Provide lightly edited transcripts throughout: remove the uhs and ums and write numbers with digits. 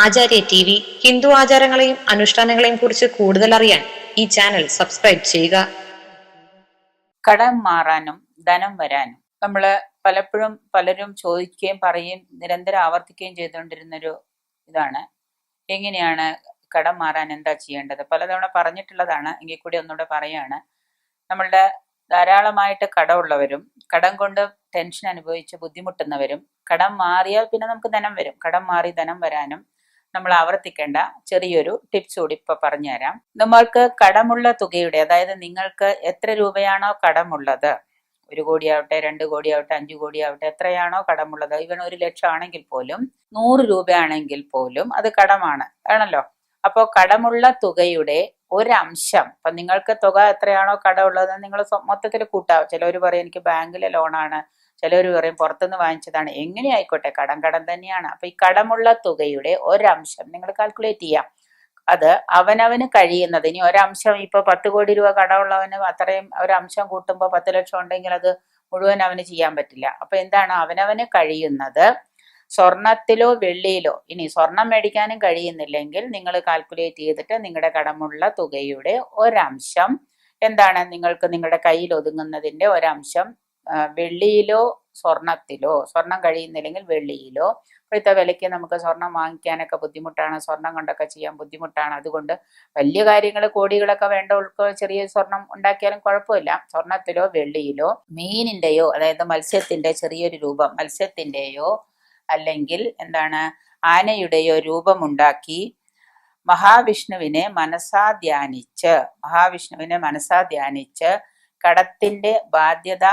ആചാര്യ T V Hindu ആചാരങ്ങളെയും അനുഷ്ഠാനങ്ങളെയും കുറിച്ച് കൂടുതൽ അറിയാൻ ഈ ചാനൽ സബ്സ്ക്രൈബ് ചെയ്യുക. കടം മാറാനും ധനം വരാനും നമ്മള് പലപ്പോഴും പലരും ചോദിക്കുകയും പറയുകയും നിരന്തരം ആവർത്തിക്കുകയും ചെയ്തുകൊണ്ടിരുന്നൊരു ഇതാണ്, എങ്ങനെയാണ് കടം മാറാൻ എന്താ ചെയ്യേണ്ടത്? പലതവണ പറഞ്ഞിട്ടുള്ളതാണ്, എങ്കിൽ കൂടി ഒന്നുകൂടെ പറയാണ്. നമ്മളുടെ ധാരാളമായിട്ട് കടമുള്ളവരും കടം കൊണ്ട് ടെൻഷൻ അനുഭവിച്ച് ബുദ്ധിമുട്ടുന്നവരും കടം മാറിയാൽ പിന്നെ നമുക്ക് ധനം വരും, കടം മാറി ധനം വരാനും നമ്മൾ ആവർത്തിക്കേണ്ട ചെറിയൊരു ടിപ്സ് കൂടി ഇപ്പൊ പറഞ്ഞുതരാം. നമ്മൾക്ക് കടമുള്ള തുകയുടെ, അതായത് നിങ്ങൾക്ക് എത്ര രൂപയാണോ കടമുള്ളത്, 1 കോടിയാവട്ടെ, 2 കോടിയാവട്ടെ, 5 കോടിയാവട്ടെ, എത്രയാണോ കടമുള്ളത്, ഇവൻ 1 ലക്ഷം ആണെങ്കിൽ പോലും 100 രൂപയാണെങ്കിൽ പോലും അത് കടമാണ് ആണല്ലോ. അപ്പോൾ കടമുള്ള തുകയുടെ ഒരംശം, ഇപ്പൊ നിങ്ങൾക്ക് തുക എത്രയാണോ കടമുള്ളത് നിങ്ങൾ മൊത്തത്തിൽ കൂട്ടാവും. ചിലവർ പറയും എനിക്ക് ബാങ്കിലെ ലോണാണ്, ചിലവർ പറയും പുറത്തുനിന്ന് വാങ്ങിച്ചതാണ്. എങ്ങനെ ആയിക്കോട്ടെ, കടം തന്നെയാണ്. അപ്പൊ ഈ കടമുള്ള തുകയുടെ ഒരംശം നിങ്ങൾ കാൽക്കുലേറ്റ് ചെയ്യാം. അത് അവനവന് കഴിയുന്നത്. ഇനി ഒരംശം, ഇപ്പൊ 10 കോടി രൂപ കടമുള്ളവന് അത്രയും ഒരംശം കൂട്ടുമ്പോൾ 10 ലക്ഷം ഉണ്ടെങ്കിൽ അത് മുഴുവൻ അവന് ചെയ്യാൻ പറ്റില്ല. അപ്പൊ എന്താണ് അവനവന് കഴിയുന്നത്? സ്വർണത്തിലോ വെള്ളിയിലോ, ഇനി സ്വർണം മേടിക്കാനും കഴിയുന്നില്ലെങ്കിൽ നിങ്ങൾ കാൽക്കുലേറ്റ് ചെയ്തിട്ട് നിങ്ങളുടെ കടമുള്ള തുകയുടെ ഒരംശം എന്താണ്, നിങ്ങൾക്ക് നിങ്ങളുടെ കയ്യിൽ ഒതുങ്ങുന്നതിന്റെ ഒരംശം വെള്ളിയിലോ സ്വർണത്തിലോ, സ്വർണം കഴിയുന്നില്ലെങ്കിൽ വെള്ളിയിലോ. ഇപ്പോഴത്തെ വിലയ്ക്ക് നമുക്ക് സ്വർണം വാങ്ങിക്കാനൊക്കെ ബുദ്ധിമുട്ടാണ്, സ്വർണം കൊണ്ടൊക്കെ ചെയ്യാൻ ബുദ്ധിമുട്ടാണ്. അതുകൊണ്ട് വലിയ കാര്യങ്ങൾ കോടികളൊക്കെ വേണ്ടവർക്ക് ചെറിയ സ്വർണം ഉണ്ടാക്കിയാലും കുഴപ്പമില്ല. സ്വർണത്തിലോ വെള്ളിയിലോ മീനിന്റെയോ, അതായത് മത്സ്യത്തിന്റെ ചെറിയൊരു രൂപം, മത്സ്യത്തിന്റെയോ അല്ലെങ്കിൽ എന്താണ് ആനയുടെയോ രൂപമുണ്ടാക്കി മഹാവിഷ്ണുവിനെ മനസാ ധ്യാനിച്ച് കടത്തിന്റെ ബാധ്യത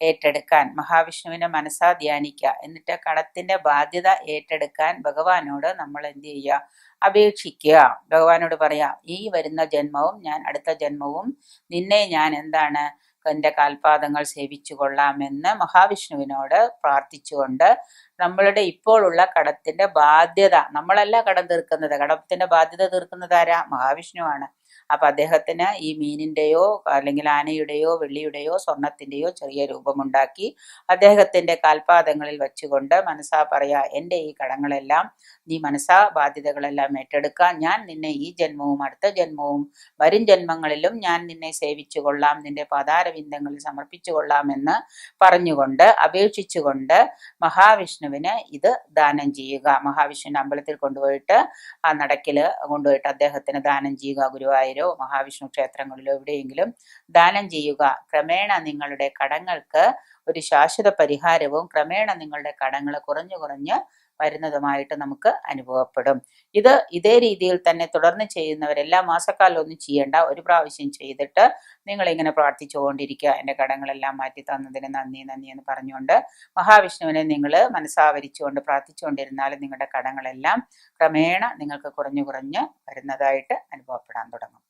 ഏറ്റെടുക്കാൻ, മഹാവിഷ്ണുവിനെ മനസാ ധ്യാനിക്കുക. എന്നിട്ട് കടത്തിന്റെ ബാധ്യത ഏറ്റെടുക്കാൻ ഭഗവാനോട് നമ്മൾ എന്ത് ചെയ്യുക? അപേക്ഷിക്കുക. ഭഗവാനോട് പറയാ, ഈ വരുന്ന ജന്മവും അടുത്ത ജന്മവും നിന്നെ ഞാൻ എന്താണ് എൻ്റെ കാൽപാദങ്ങൾ സേവിച്ചു കൊള്ളാമെന്ന് മഹാവിഷ്ണുവിനോട് പ്രാർത്ഥിച്ചുകൊണ്ട് നമ്മളുടെ ഇപ്പോഴുള്ള കടത്തിന്റെ ബാധ്യത, നമ്മളല്ല കടം തീർക്കുന്നത്, കടത്തിന്റെ ബാധ്യത തീർക്കുന്നത് ആരാ? മഹാവിഷ്ണുവാണ്. അപ്പൊ അദ്ദേഹത്തിന് ഈ മീനിന്റെയോ അല്ലെങ്കിൽ ആനയുടെയോ വെള്ളിയുടെയോ സ്വർണത്തിന്റെയോ ചെറിയ രൂപമുണ്ടാക്കി അദ്ദേഹത്തിന്റെ കാൽപാദങ്ങളിൽ വെച്ചുകൊണ്ട് മനസ്സാ പറയാ, എൻ്റെ ഈ കടങ്ങളെല്ലാം നീ മനസ്സാ ബാധ്യതകളെല്ലാം ഏറ്റെടുക്കാൻ, ഞാൻ നിന്നെ ഈ ജന്മവും അടുത്ത ജന്മവും വരും ജന്മങ്ങളിലും ഞാൻ നിന്നെ സേവിച്ചു കൊള്ളാം, നിന്റെ പാതാരവിന്ദങ്ങളിൽ സമർപ്പിച്ചു കൊള്ളാമെന്ന് പറഞ്ഞുകൊണ്ട് അപേക്ഷിച്ചുകൊണ്ട് മഹാവിഷ്ണുവിന് ഇത് ദാനം ചെയ്യുക. മഹാവിഷ്ണുവിന്റെ അമ്പലത്തിൽ കൊണ്ടുപോയിട്ട് ആ നടക്കില് കൊണ്ടുപോയിട്ട് അദ്ദേഹത്തിന് ദാനം ചെയ്യുക. ഗുരുവായൂരോ മഹാവിഷ്ണു ക്ഷേത്രങ്ങളിലോ എവിടെയെങ്കിലും ദാനം ചെയ്യുക. ക്രമേണ നിങ്ങളുടെ കടങ്ങൾക്ക് ഒരു ശാശ്വത പരിഹാരവും ക്രമേണ നിങ്ങളുടെ കടങ്ങൾ കുറഞ്ഞു വരുന്നതുമായിട്ട് നമുക്ക് അനുഭവപ്പെടും. ഇതേ രീതിയിൽ തന്നെ തുടർന്ന് ചെയ്യുന്നവരെല്ലാ മാസക്കാലം ഒന്നും ചെയ്യേണ്ട, ഒരു പ്രാവശ്യം ചെയ്തിട്ട് നിങ്ങളിങ്ങനെ പ്രാർത്ഥിച്ചുകൊണ്ടിരിക്കുക, എൻ്റെ കടങ്ങളെല്ലാം മാറ്റി തന്നതിന് നന്ദി എന്ന് പറഞ്ഞുകൊണ്ട് മഹാവിഷ്ണുവിനെ നിങ്ങൾ മനസ്സാവരിച്ചുകൊണ്ട് പ്രാർത്ഥിച്ചുകൊണ്ടിരുന്നാൽ നിങ്ങളുടെ കടങ്ങളെല്ലാം ക്രമേണ നിങ്ങൾക്ക് കുറഞ്ഞു വരുന്നതായിട്ട് അനുഭവപ്പെടാൻ തുടങ്ങും.